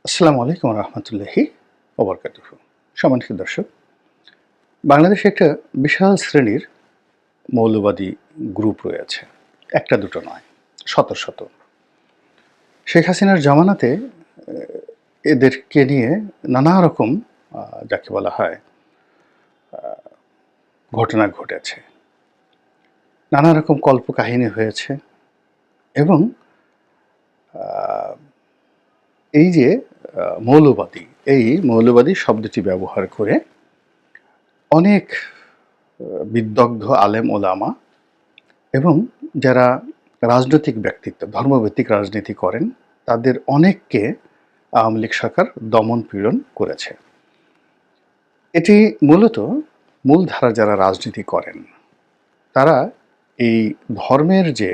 আসসালামু আলাইকুম রহমতুল্লাহি ওবরকাতুহু। সম্মানিত দর্শক, বাংলাদেশে একটা বিশাল শ্রেণীর মৌলবাদী গ্রুপ রয়েছে। একটা দুটো নয়, শত শত। শেখ হাসিনার জামানাতে এদেরকে নিয়ে নানা রকম যাকে বলা হয় ঘটনা ঘটেছে, নানা রকম কল্পকাহিনী হয়েছে এবং এই যে মৌলবাদী, এই মৌলবাদী শব্দটি ব্যবহার করে অনেক বিদগ্ধ আলেম ওলামা এবং যারা রাজনৈতিক ব্যক্তিত্ব, ধর্মভিত্তিক রাজনীতি করেন, তাদের অনেককে আওয়ামী লীগ সরকার দমন-পীড়ন করেছে। এটি মূলত মূলধারার যারা রাজনীতি করেন, তারা এই ধর্মের যে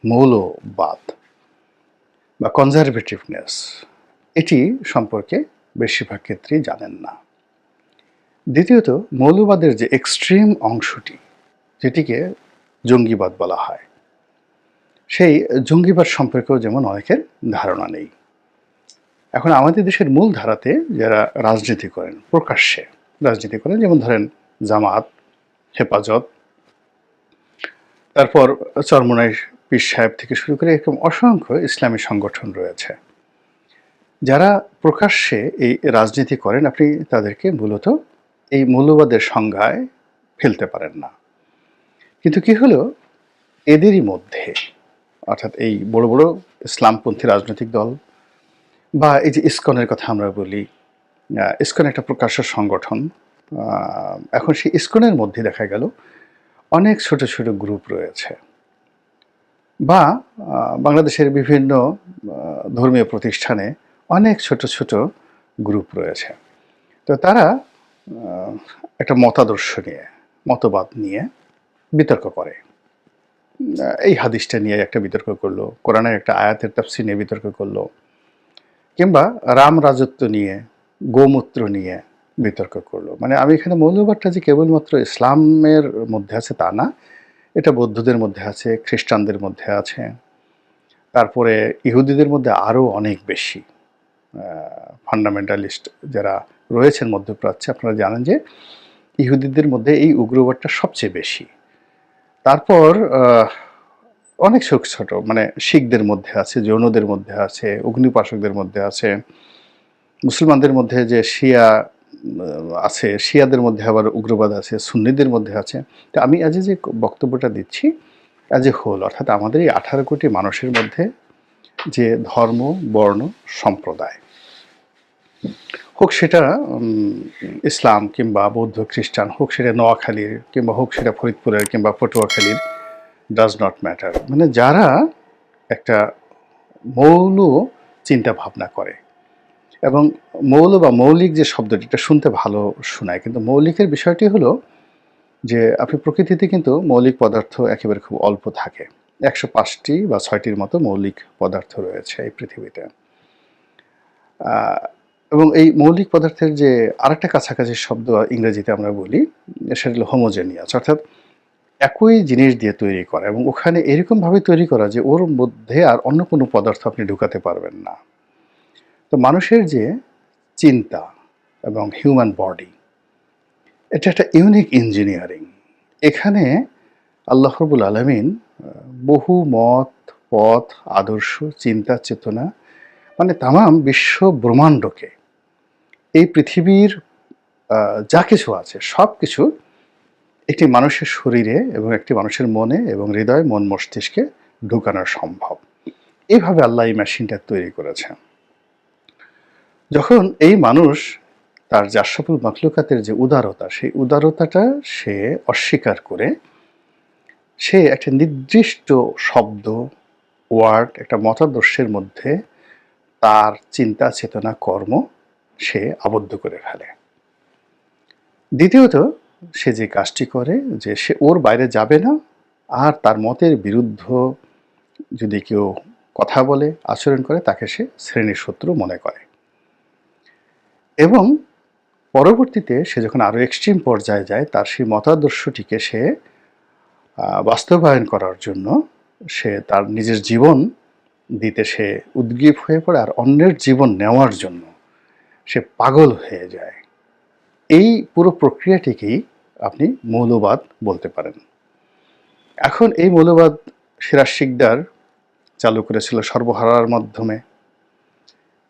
মৌলবাদ বা কনজারভেটিভনেস, এটি সম্পর্কে বেশিরভাগ ক্ষেত্রেই জানেন না। দ্বিতীয়ত, মৌলবাদের যে এক্সট্রিম অংশটি, যেটিকে জঙ্গিবাদ বলা হয়, সেই জঙ্গিবাদ সম্পর্কেও যেমন অনেকের ধারণা নেই। এখন আমাদের দেশের মূল ধারাতে যারা রাজনীতি করেন, প্রকাশ্যে রাজনীতি করেন, যেমন ধরেন জামাত, হেফাজত, তারপর চরমোনাই পীর সাহেব থেকে শুরু করে এরকম অসংখ্য ইসলামী সংগঠন রয়েছে। যারা প্রকাশ্যে এই রাজনীতি করেন, আপনি তাদেরকে মূলত এই মৌলবাদের সংজ্ঞায় ফেলতে পারেন না। কিন্তু কি হলো, এদেরই মধ্যে, অর্থাৎ এই বড় বড় ইসলামপন্থী রাজনৈতিক দল বা এই যে ইসকনের কথা আমরা বলি, ইসকন একটা প্রকাশ্য সংগঠন। এখন সেই ইসকনের মধ্যে দেখা গেল অনেক ছোট ছোট গ্রুপ রয়েছে, বা বাংলাদেশের বিভিন্ন ধর্মীয় প্রতিষ্ঠানে অনেক ছোট ছোট গ্রুপ রয়েছে। তো তারা একটা মতাদর্শ নিয়ে, মতবাদ নিয়ে বিতর্ক করে। এই হাদিসটা নিয়ে একটা বিতর্ক করলো, কোরআনের একটা আয়াতের তাফসীর নিয়ে বিতর্ক করলো, কিংবা রাম রাজত্ব নিয়ে, গোমূত্র নিয়ে বিতর্ক করলো। মানে আমি এখানে মৌলবাদটা যে কেবলমাত্র ইসলামের মধ্যে আছে তা না, এটা বৌদ্ধদের মধ্যে আছে, খ্রিস্টানদের মধ্যে আছে, তারপরে ইহুদিদের মধ্যে আরও অনেক বেশি ফান্ডামেন্টালিস্ট যারা রয়েছেন মধ্যপ্রাচ্যে। আপনারা জানেন যে ইহুদিদের মধ্যে এই উগ্রবাদটা সবচেয়ে বেশি। তারপর অনেক ছোট, মানে শিখদের মধ্যে আছে, জৈনদের মধ্যে আছে, অগ্নিউপাসকদের মধ্যে আছে, মুসলমানদের মধ্যে যে শিয়া আছে, শিয়াদের মধ্যে আবার উগ্রবাদ আছে, সুন্নিদের মধ্যে আছে। তো আমি আজ যে বক্তব্যটা দিচ্ছি, অ্যাজ এ হোল, অর্থাৎ আমাদের এই 18 কোটি মানুষের মধ্যে যে ধর্ম, বর্ণ, সম্প্রদায়, হোক সেটা ইসলাম কিংবা বৌদ্ধ, খ্রিস্টান, হোক সেটা নোয়াখালীর কিংবা হোক সেটা ফরিদপুরের কিংবা পটুয়াখালীর, ডাজ নট ম্যাটার। মানে যারা একটা মৌল চিন্তা ভাবনা করে, এবং মৌল বা মৌলিক যে শব্দটি, এটা শুনতে ভালো শোনায়, কিন্তু মৌলিকের বিষয়টি হলো যে আপনি প্রকৃতিতে কিন্তু মৌলিক পদার্থ একেবারে খুব অল্প থাকে। 105টি বা 6টির মতো মৌলিক পদার্থ রয়েছে এই পৃথিবীতে। এবং এই মৌলিক পদার্থের যে আরেকটা কাছাকাছি শব্দ ইংরেজিতে আমরা বলি, সেটা হলো হোমোজেনিয়াস, অর্থাৎ একই জিনিস দিয়ে তৈরি করা, এবং ওখানে এরকমভাবে তৈরি করা যে ওর মধ্যে আর অন্য কোনো পদার্থ আপনি ঢুকাতে পারবেন না। তো মানুষের যে চিন্তা এবং হিউম্যান বডি, এটা একটা ইউনিক ইঞ্জিনিয়ারিং। এখানে আল্লাহ রাব্বুল আলামিন বহু মত, পথ, আদর্শ, চিন্তা, চেতনা, মানে তামাম বিশ্ব ব্রহ্মাণ্ডকে, এই পৃথিবীর যা কিছু আছে সব কিছু একটি মানুষের শরীরে এবং একটি মানুষের মনে এবং হৃদয়, মন, মস্তিষ্কে ঢুকানো সম্ভব। এইভাবে আল্লাহ এই মেশিনটা তৈরি করেছেন। যখন এই মানুষ তার যে আশরাফুল মাখলুকাতের যে উদারতা, সেই উদারতাটা সে অস্বীকার করে সে একটা নির্দিষ্ট শব্দ, ওয়ার্ড, একটা মতাদর্শের মধ্যে তার চিন্তা, চেতনা, কর্ম সে আবদ্ধ করে ফেলে। দ্বিতীয়ত, সে যে কাজটি করে যে সে ওর বাইরে যাবে না, আর তার মতের বিরুদ্ধ যদি কেউ কথা বলে, আচরণ করে, তাকে সে শ্রেণীর শত্রু মনে করে। এবং পরবর্তীতে সে যখন আরও এক্সট্রিম পর্যায়ে যায়, তার সেই মতাদর্শটিকে সে বাস্তবায়ন করার জন্য সে তার নিজের জীবন দিতে সে উদ্গ্রীব হয়ে পড়ে, আর অন্যের জীবন নেওয়ার জন্য সে পাগল হয়ে যায়। এই পুরো প্রক্রিয়াটিকেই আপনি মৌলবাদ বলতে পারেন। এখন এই মৌলবাদ সিরাজ শিকদার চালু করেছিল সর্বহারার মাধ্যমে।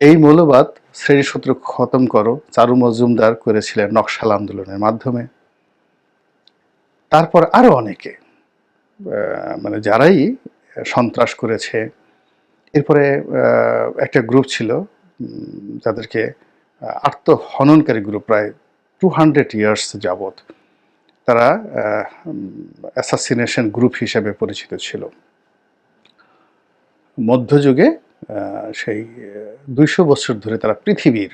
এই মৌলবাদ শ্রেণীসূত্র খতম করো চারু মজুমদার করেছিলেন নকশাল আন্দোলনের মাধ্যমে। তারপর আরো অনেকে মানে যারাই সন্ত্রাস করেছে। এরপরে একটা গ্রুপ ছিল যাদেরকে আত্মহননকারী গ্রুপ, প্রায় 200 ইয়ার্স যাবৎ তারা অ্যাসাসিনেশন গ্রুপ হিসেবে পরিচিত ছিল। মধ্যযুগে সেই 200 বছর ধরে তারা পৃথিবীর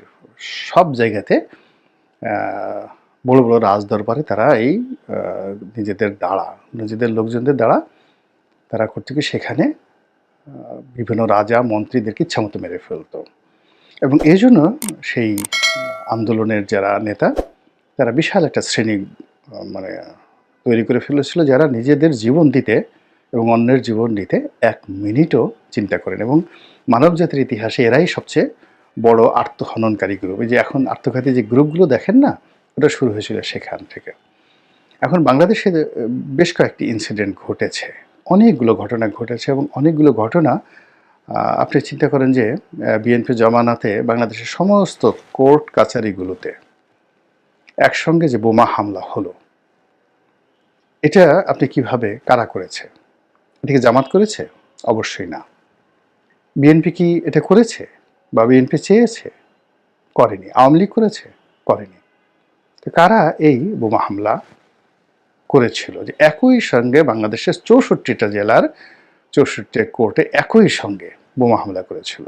সব জায়গাতে বড় বড় রাজদরবারে তারা এই নিজেদের লোকজনদের দ্বারা তারা করতে গিয়ে সেখানে বিভিন্ন রাজা মন্ত্রীদেরকে ইচ্ছামতো মেরে ফেলতো। এবং এই জন্য সেই আন্দোলনের যারা নেতা তারা বিশাল একটা শ্রেণী মানে তৈরি করে ফেলেছিল, যারা নিজেদের জীবন দিতে এবং অন্যের জীবন নিতে 1 মিনিটও চিন্তা করেন। এবং মানবজাতির ইতিহাসে এরাই সবচেয়ে বড় আত্মহননকারী গ্রুপ। এই যে এখন আত্মঘাতী যে গ্রুপগুলো দেখেন না, ওটা শুরু হয়েছিল সেখান থেকে। এখন বাংলাদেশে বেশ কয়েকটি ইনসিডেন্ট ঘটেছে, অনেকগুলো ঘটনা ঘটেছে, এবং অনেকগুলো ঘটনা আপনি চিন্তা করেন যে বিএনপি জমানাতে বাংলাদেশের সমস্ত কোর্ট কাছারিগুলোতে একসঙ্গে যে বোমা হামলা হলো, এটা আপনি কিভাবে কারা করেছে? এটা কি জামাত করেছে? অবশ্যই না। বিএনপি কি এটা করেছে বা বিএনপি চেয়েছে? করেনি। আওয়ামী লীগ করেছে? করেনি। তো কারা এই বোমা হামলা করেছিল? যে একই সঙ্গে বাংলাদেশের 64টা জেলার 64 কোর্টে একই সঙ্গে বোমা হামলা করেছিল।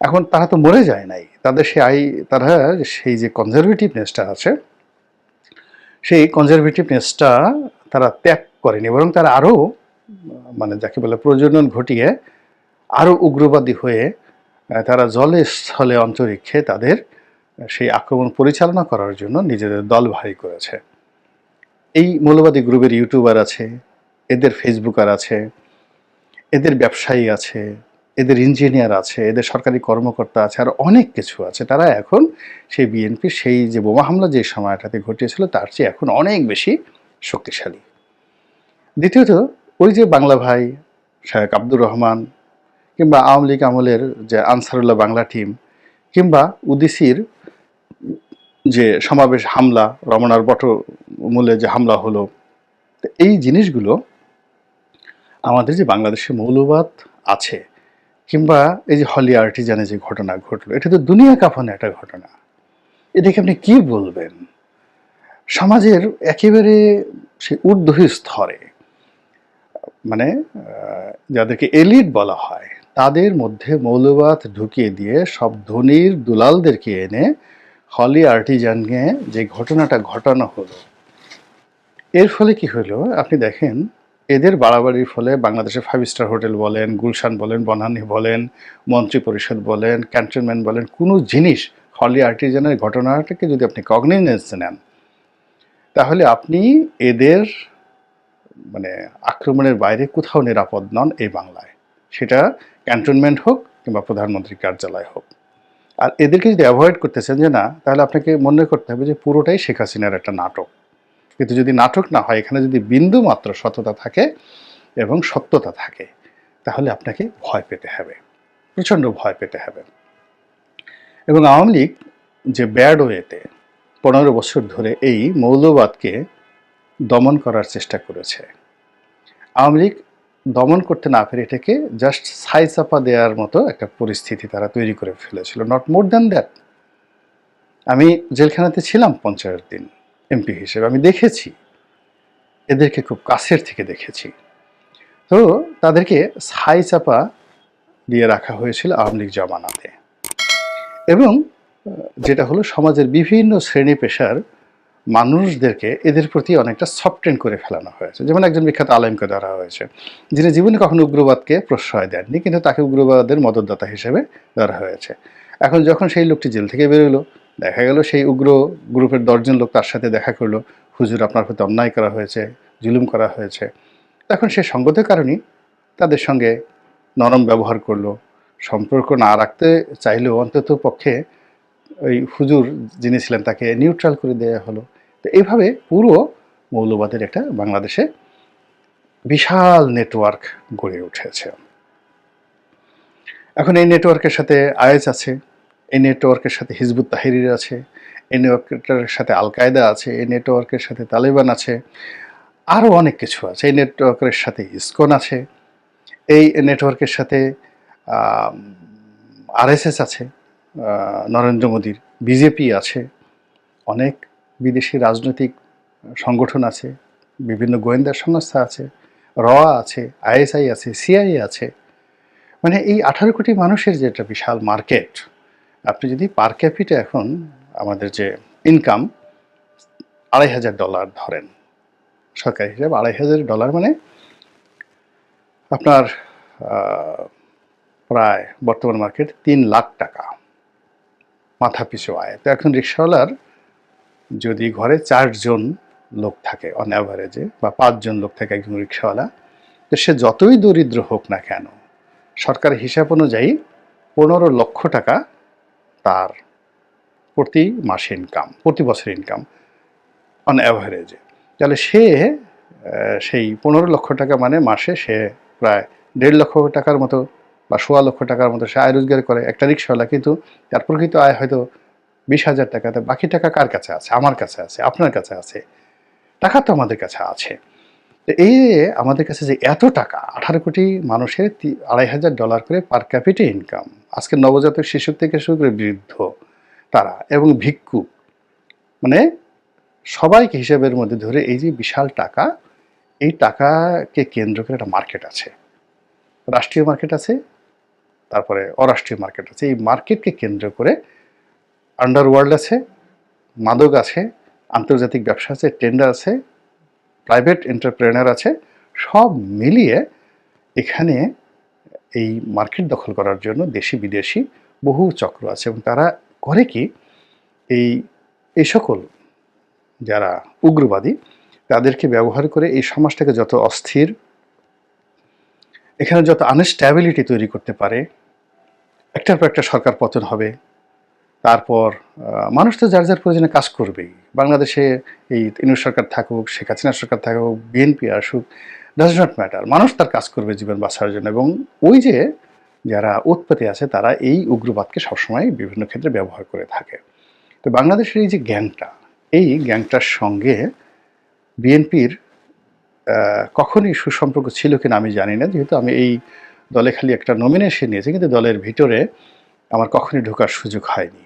এখন তারা তো মরে যায় নাই, তাদের তারা সেই যে কনজারভেটিভনেসটা আছে, সেই কনজারভেটিভনেসটা তারা ত্যাগ করেনি, বরং তারা আরও মানে যাকে বলে প্রজনন ঘটিয়ে আরও উগ্রবাদী হয়ে তারা জলে স্থলে অন্তরিক্ষে তাদের সেই আক্রমণ পরিচালনা করার জন্য নিজেদের দল ভারী করেছে। এই মৌলবাদী গ্রুপের ইউটিউবার আছে, এদের ফেসবুকার আছে, এদের ব্যবসায়ী আছে, এদের ইঞ্জিনিয়ার আছে, এদের সরকারি কর্মকর্তা আছে, আর অনেক কিছু আছে। তারা এখন সেই বিএনপি সেই যে বোমা হামলা যে সময়টাতে ঘটিয়েছিল তার চেয়ে এখন অনেক বেশি শক্তিশালী। দ্বিতীয়ত, ওই যে বাংলা ভাই শায়েখ আব্দুর রহমান, কিংবা আওয়ামী লীগ আমলের যে আনসারুল্লাহ বাংলা টিম, কিংবা উদিসির যে সমাবেশ হামলা, রমনার বটমূলে যে হামলা হলো, এই জিনিসগুলো আমাদের যে বাংলাদেশে মৌলবাদ আছে, কিংবা এই যে হলি আর্টিজানে যে ঘটনা ঘটলো, এটা তো দুনিয়া কাঁপানো একটা ঘটনা। এটাকে আপনি কি বলবেন? সমাজের একেবারে সেই ঊর্ধ্ব স্তরে, মানে যাদেরকে এলিট বলা হয়, তাদের মধ্যে মৌলবাদ ঢুকিয়ে দিয়ে সব ধনীর দুলালদেরকে এনে হলি আর্টিজানকে যে ঘটনাটা ঘটানো হলো, এর ফলে কি হলো আপনি দেখেন, এদের বাড়াবাড়ির ফলে বাংলাদেশে 5 স্টার হোটেল বলেন, গুলশান বলেন, বনানী বলেন, মন্ত্রী পরিষদ বলেন, ক্যান্টনমেন্ট বলেন, কোনো জিনিস হলি আর্টিজানের ঘটনাটাকে যদি আপনি কগনিজেন্স নেন, তাহলে আপনি এদের মানে আক্রমণের বাইরে কোথাও নিরাপদ নন এই বাংলায়, সেটা ক্যান্টনমেন্ট হোক কিংবা প্রধানমন্ত্রীর কার্যালয় হোক। আর এদেরকে যদি অ্যাভয়েড করতেছেন যে না, তাহলে আপনাকে মনে করতে হবে যে পুরোটাই শেখ হাসিনার একটা নাটক। কিন্তু যদি নাটক না হয়, এখানে যদি বিন্দু মাত্র সততা থাকে এবং সত্যতা থাকে, তাহলে আপনাকে ভয় পেতে হবে, প্রচণ্ড ভয় পেতে হবে। এবং আওয়ামী লীগ যে ব্যাড ওয়েতে 15 বছর ধরে এই মৌলবাদকে দমন করার চেষ্টা করেছে, আওয়ামী লীগ দমন করতে না পেরে এটাকে জাস্ট ছাই চাপা দেওয়ার মতো একটা পরিস্থিতি তারা তৈরি করে ফেলেছিল, নট মোর দ্যান দ্যাট। আমি জেলখানাতে ছিলাম 50 দিন এমপি হিসেবে, আমি দেখেছি, এদেরকে খুব কাছের থেকে দেখেছি। তো তাদেরকে ছাই চাপা দিয়ে রাখা হয়েছিল আওয়ামী লীগ জমানাতে। এবং যেটা হলো, সমাজের বিভিন্ন শ্রেণী পেশার মানুষদেরকে এদের প্রতি অনেকটা সফটেন করে ফেলানো হয়েছে। যেমন একজন বিখ্যাত আলেমকে ধরা হয়েছে, যিনি জীবনে কখনো উগ্রবাদকে প্রশ্রয় দেননি, কিন্তু তাকে উগ্রবাদের মদতদাতা হিসেবে ধরা হয়েছে। এখন যখন সেই লোকটি জেল থেকে বেরোলো, দেখা গেল সেই উগ্র গ্রুপের 10 জন লোক তার সাথে দেখা করলো, হুজুর আপনার প্রতি অন্যায় করা হয়েছে, জুলুম করা হয়েছে। তখন সে সঙ্গতের কারণেই তাদের সঙ্গে নরম ব্যবহার করলো, সম্পর্ক না রাখতে চাইলেও অন্তত পক্ষে ওই হুজুর যিনি ছিলেন তাকে নিউট্রাল করে দেওয়া হলো। তো এইভাবে পুরো মৌলবাদের একটা বাংলাদেশে বিশাল নেটওয়ার্ক গড়ে উঠেছে। এখন এই নেটওয়ার্কের সাথে আইএস আছে, এই নেটওয়ার্কের সাথে হিজবুত তাহরির আছে, এই নেটওয়ার্কের সাথে আল কায়দা আছে, এই নেটওয়ার্কের সাথে তালেবান আছে, আরও অনেক কিছু আছে। এই নেটওয়ার্কের সাথে ইসকন আছে, এই নেটওয়ার্কের সাথে আরএসএস আছে, নরেন্দ্র মোদীর বিজেপি আছে, অনেক বিদেশি রাজনৈতিক সংগঠন আছে, বিভিন্ন গোয়েন্দা সংস্থা আছে, র আছে, আইএসআই আছে, সিআইএ আছে। মানে এই 18 কোটি মানুষের যে একটা বিশাল মার্কেট, আপনি যদি পার ক্যাপিটা এখন আমাদের যে ইনকাম $2,500 ধরেন, সরকারি হিসাবে $2,500 মানে আপনার প্রায় বর্তমান মার্কেট 3 লাখ টাকা মাথা পিছু আয়। তো এখন রিক্সাওয়ালার যদি ঘরে 4 জন লোক থাকে অন অ্যাভারেজে, বা 5 জন লোক থাকে একজন রিক্সাওয়ালা, তো সে যতই দরিদ্র হোক না কেন, সরকারের হিসাব অনুযায়ী 15 লক্ষ টাকা তার প্রতি মাসে ইনকাম, প্রতি বছর ইনকাম অন অ্যাভারেজে। তাহলে সে সেই 15 লক্ষ টাকা মানে মাসে সে প্রায় 1.5 লক্ষ টাকার মতো বা 1.25 লক্ষ টাকার মতো সে আয় রোজগার করে একটা রিক্সাওয়ালা। কিন্তু তার প্রকৃত আয় হয়তো 20,000 টাকা। তো বাকি টাকা কার কাছে আছে? আমার কাছে আছে, আপনার কাছে আছে, টাকা তো আমাদের কাছে আছে। তো এই যে আমাদের কাছে যে এত টাকা, 18 কোটি মানুষের $2,500 করে পার ক্যাপিটা ইনকাম, আজকে নবজাতক শিশু থেকে শুরু করে বৃদ্ধ তারা এবং ভিক্ষুক, মানে সবাইকে হিসেবের মধ্যে ধরে এই যে বিশাল টাকা, এই টাকাকে কেন্দ্র করে একটা মার্কেট আছে, রাষ্ট্রীয় মার্কেট আছে, তারপরে অরাষ্ট্রীয় মার্কেট আছে। এই মার্কেটকে কেন্দ্র করে আন্ডারওয়ার্ল্ড আছে, মাদক আছে, আন্তর্জাতিক ব্যবসা আছে, টেন্ডার আছে, প্রাইভেট এন্টারপ্রেনার আছে, সব মিলিয়ে এখানে এই মার্কেট দখল করার জন্য দেশি বিদেশি বহু চক্র আছে। এবং তারা করে কি, এই সকল যারা উগ্রবাদী তাদেরকে ব্যবহার করে এই সমাজটাকে যত অস্থির, এখানে যত আনস্ট্যাবিলিটি তৈরি করতে পারে, একটার পর একটা সরকার পতন হবে, তারপর মানুষ তো যার যার প্রয়োজনে কাজ করবেই। বাংলাদেশে এই ইউনূস সরকার থাকুক, শেখ হাসিনা সরকার থাকুক, বিএনপি আসুক, ডাজ নট ম্যাটার, মানুষ তার কাজ করবে জীবন বাঁচার জন্য। এবং ওই যে যারা উৎপত্তি আছে তারা এই উগ্রবাদকে সবসময় বিভিন্ন ক্ষেত্রে ব্যবহার করে থাকে। তো বাংলাদেশের এই যে গ্যাংটা, এই গ্যাংটার সঙ্গে বিএনপির কখনই সুসম্পর্ক ছিল কিনা আমি জানি না, যেহেতু আমি এই দলে খালি একটা নমিনেশন নিয়েছি, কিন্তু দলের ভিতরে আমার কখনই ঢোকার সুযোগ হয়নি।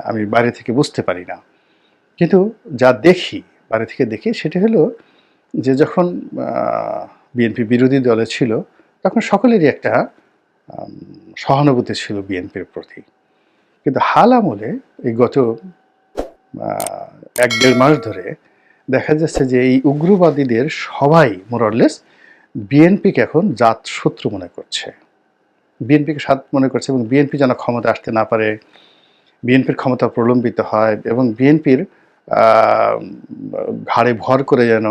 আমি বাইরে থেকে বুঝতে পারি না। কিন্তু যা দেখি, বাইরে থেকে দেখি, সেটা হলো যে যখন বিএনপি বিরোধী দলে ছিল তখন সকলেরই একটা সহানুভূতি ছিল বিএনপির প্রতি। কিন্তু হাল আমলে এই গত 1-1.5 মাস ধরে দেখা যাচ্ছে যে এই উগ্রবাদীদের সবাই মোরলেস বিএনপিকে এখন জাত শত্রু মনে করছে, বিএনপিকে সাত মনে করছে, এবং বিএনপি যেন ক্ষমতা আসতে না পারে, বিএনপির ক্ষমতা প্রলম্বিত হয়, এবং বিএনপির ঘাড়ে ভর করে যেন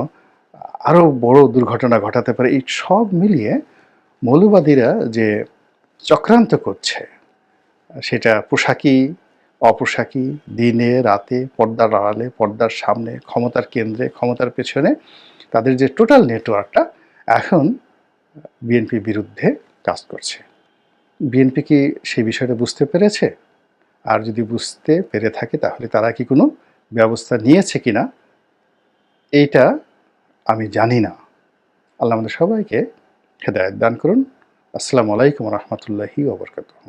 আরও বড় দুর্ঘটনা ঘটাতে পারে। এই সব মিলিয়ে মৌলবাদীরা যে চক্রান্ত করছে, সেটা পোশাকি অপোশাকি, দিনে রাতে, পর্দার আড়ালে, পর্দার সামনে, ক্ষমতার কেন্দ্রে, ক্ষমতার পেছনে, তাদের যে টোটাল নেটওয়ার্কটা এখন বিএনপির বিরুদ্ধে কাজ করছে। বিএনপি কি সেই বিষয়টা বুঝতে পেরেছে? আর যদি বুঝতে পেরে থাকে তাহলে তারা কি কোনো ব্যবস্থা নিয়েছে কিনা এইটা আমি জানি না। আল্লাহ আমাদের সবাইকে হেদায়েত দান করুন। আসসালামু আলাইকুম ওয়া রাহমাতুল্লাহি ওয়া বারাকাতুহু।